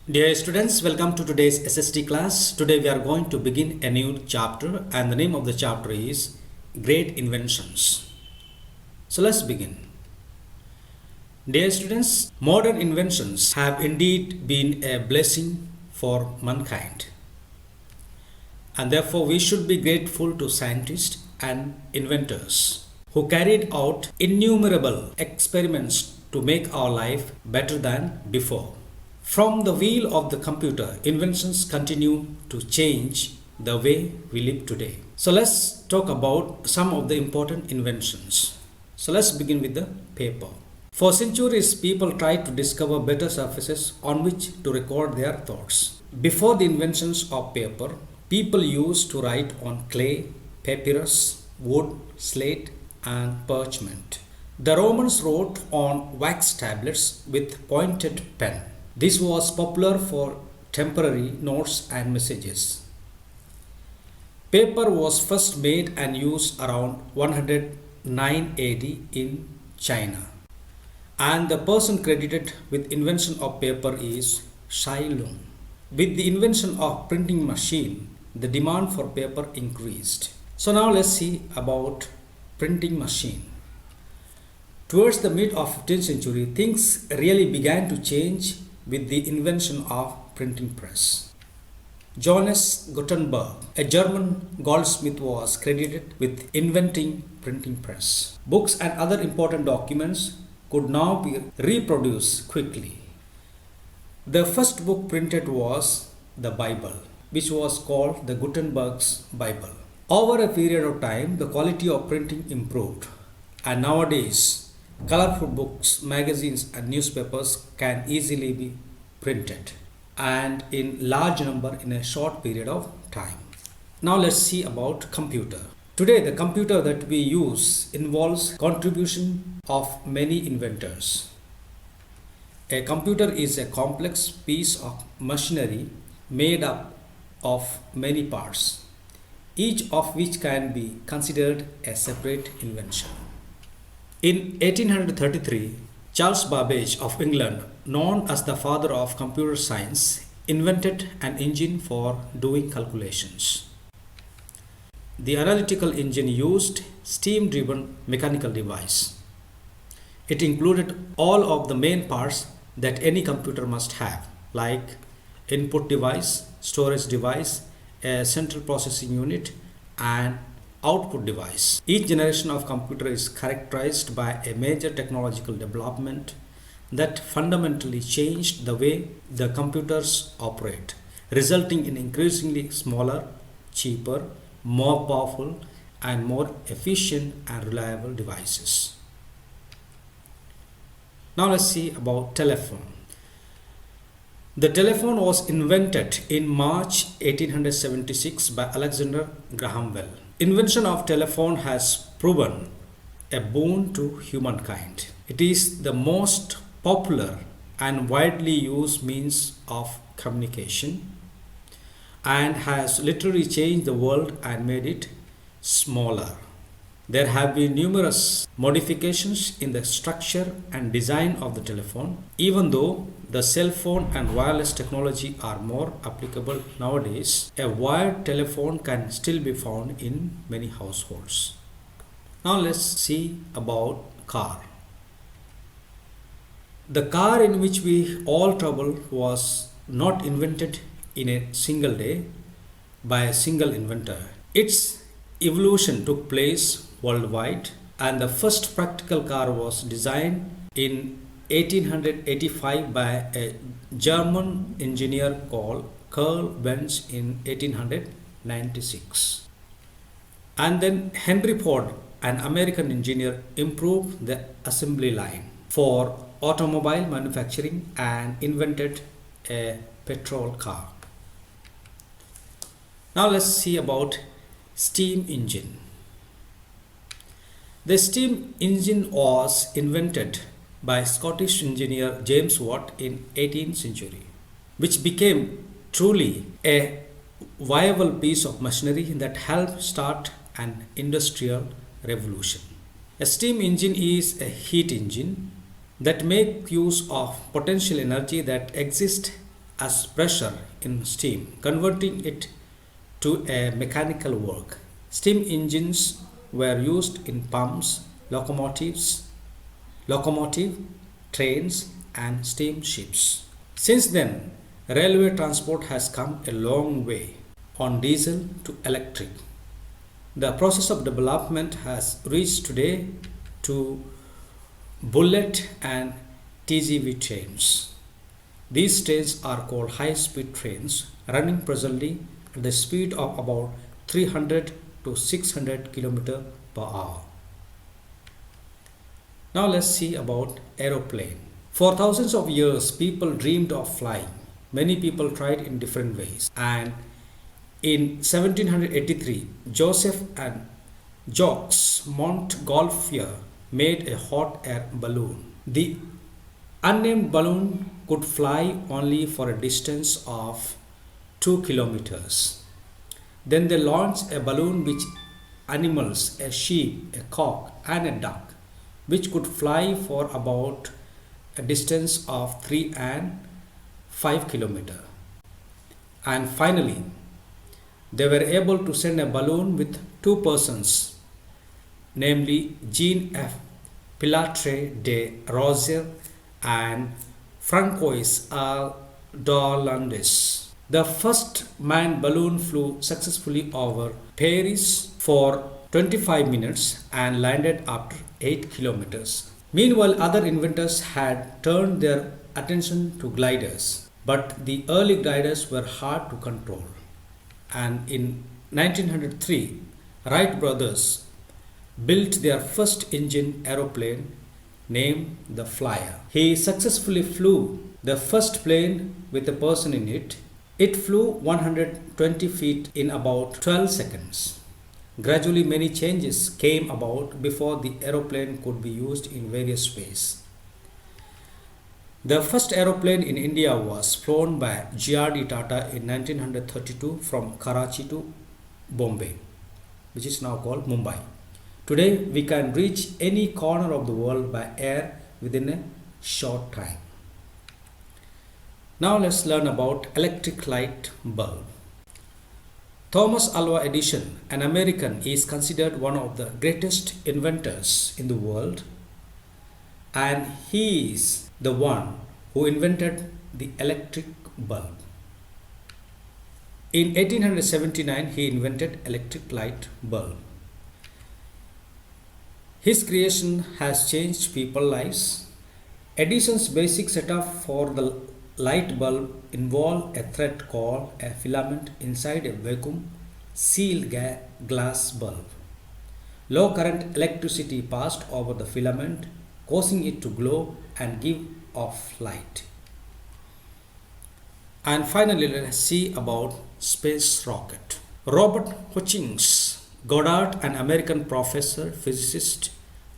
Dear students, welcome to today's SST class. Today we are going to begin a new chapter and the name of the chapter is Great Inventions. So let's begin. Dear students, modern inventions have indeed been a blessing for mankind. And therefore we should be grateful to scientists and inventors who carried out innumerable experiments to make our life better than before. From the wheel of the computer, inventions continue to change the way we live today. So let's talk about some of the important inventions. So let's begin with the paper. For centuries, people tried to discover better surfaces on which to record their thoughts. Before the inventions of paper, people used to write on clay, papyrus, wood, slate, and parchment. The Romans wrote on wax tablets with pointed pen. This was popular for temporary notes and messages. Paper was first made and used around 109 AD in China. And the person credited with invention of paper is Shai Lung. With the invention of printing machine, the demand for paper increased. So now let's see about printing machine. Towards the mid of 15th century, things really began to change with the invention of printing press. Johannes Gutenberg, a German goldsmith, was credited with inventing printing press. Books and other important documents could now be reproduced quickly. The first book printed was the Bible, which was called the Gutenberg's Bible. Over a period of time, the quality of printing improved, and nowadays colorful books, magazines and newspapers can easily be printed and in large number in a short period of time. Now let's see about computer. Today the computer that we use involves contribution of many inventors. A computer is a complex piece of machinery made up of many parts, each of which can be considered a separate invention. In 1833, Charles Babbage of England, known as the father of computer science, invented an engine for doing calculations. The analytical engine used steam-driven mechanical device. It included all of the main parts that any computer must have, like input device, storage device, a central processing unit, and output device. Each generation of computer is characterized by a major technological development that fundamentally changed the way the computers operate, resulting in increasingly smaller, cheaper, more powerful, and more efficient and reliable devices. Now let's see about telephone. The telephone was invented in March 1876 by Alexander Graham Bell. Invention of telephone has proven a boon to humankind. It is the most popular and widely used means of communication and has literally changed the world and made it smaller. There have been numerous modifications in the structure and design of the telephone. Even though the cell phone and wireless technology are more applicable nowadays, a wired telephone can still be found in many households. Now let's see about car. The car in which we all travel was not invented in a single day by a single inventor. Its evolution took place worldwide, and the first practical car was designed in 1885 by a German engineer called Karl Benz in 1896. And then Henry Ford, an American engineer, improved the assembly line for automobile manufacturing and invented a petrol car. Now let's see about steam engine. The steam engine was invented by Scottish engineer James Watt in 18th century, which became truly a viable piece of machinery that helped start an industrial revolution. A steam engine is a heat engine that makes use of potential energy that exists as pressure in steam, converting it to a mechanical work. Steam engines were used in pumps, locomotive, trains, and steamships. Since then, railway transport has come a long way on diesel to electric. The process of development has reached today to bullet and TGV trains. These trains are called high-speed trains, running presently at the speed of about 300 to 600 km per hour. Now let's see about aeroplane. For thousands of years, people dreamed of flying. Many people tried in different ways. And in 1783, Joseph and Jacques Montgolfier made a hot air balloon. The unnamed balloon could fly only for a distance of 2 kilometers. Then they launched a balloon with animals, a sheep, a cock, and a duck, which could fly for about a distance of 3 and 5 kilometers. And finally, they were able to send a balloon with two persons, namely Jean F. Pilatre de Rozier and Francois d'Orlandis. The first manned balloon flew successfully over Paris for 25 minutes and landed after 8 kilometers. Meanwhile, other inventors had turned their attention to gliders, but the early gliders were hard to control. And in 1903, Wright brothers built their first engine aeroplane named the Flyer. He successfully flew the first plane with a person in it. It flew 120 feet in about 12 seconds. Gradually, many changes came about before the aeroplane could be used in various ways. The first aeroplane in India was flown by G.R.D. Tata in 1932 from Karachi to Bombay, which is now called Mumbai. Today, we can reach any corner of the world by air within a short time. Now let's learn about electric light bulb. Thomas Alva Edison, an American, is considered one of the greatest inventors in the world, and he is the one who invented the electric bulb. In 1879, he invented electric light bulb. His creation has changed people's lives. Edison's basic setup for the light bulb involved a thread called a filament inside a vacuum sealed glass bulb. Low current electricity passed over the filament, causing it to glow and give off light. And finally, let's see about space rocket. Robert Hutchins Goddard, an American professor, physicist,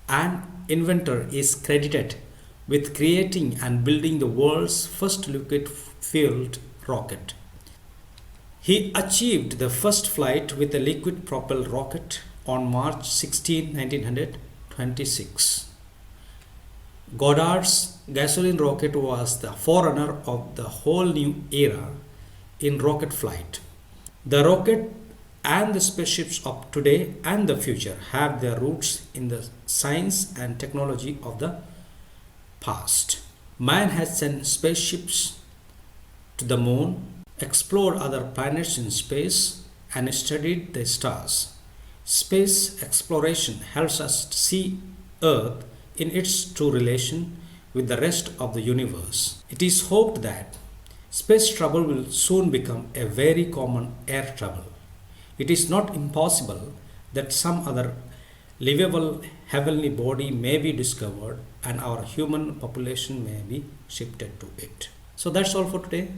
and inventor, is credited with creating and building the world's first liquid-fueled rocket. He achieved the first flight with a liquid-propelled rocket on March 16, 1926. Goddard's gasoline rocket was the forerunner of the whole new era in rocket flight. The rocket and the spaceships of today and the future have their roots in the science and technology of the past. Man has sent spaceships to the moon, explored other planets in space, and studied the stars. Space exploration helps us see Earth in its true relation with the rest of the universe. It is hoped that space travel will soon become a very common air travel. It is not impossible that some other livable heavenly body may be discovered and our human population may be shifted to it. So that's all for today.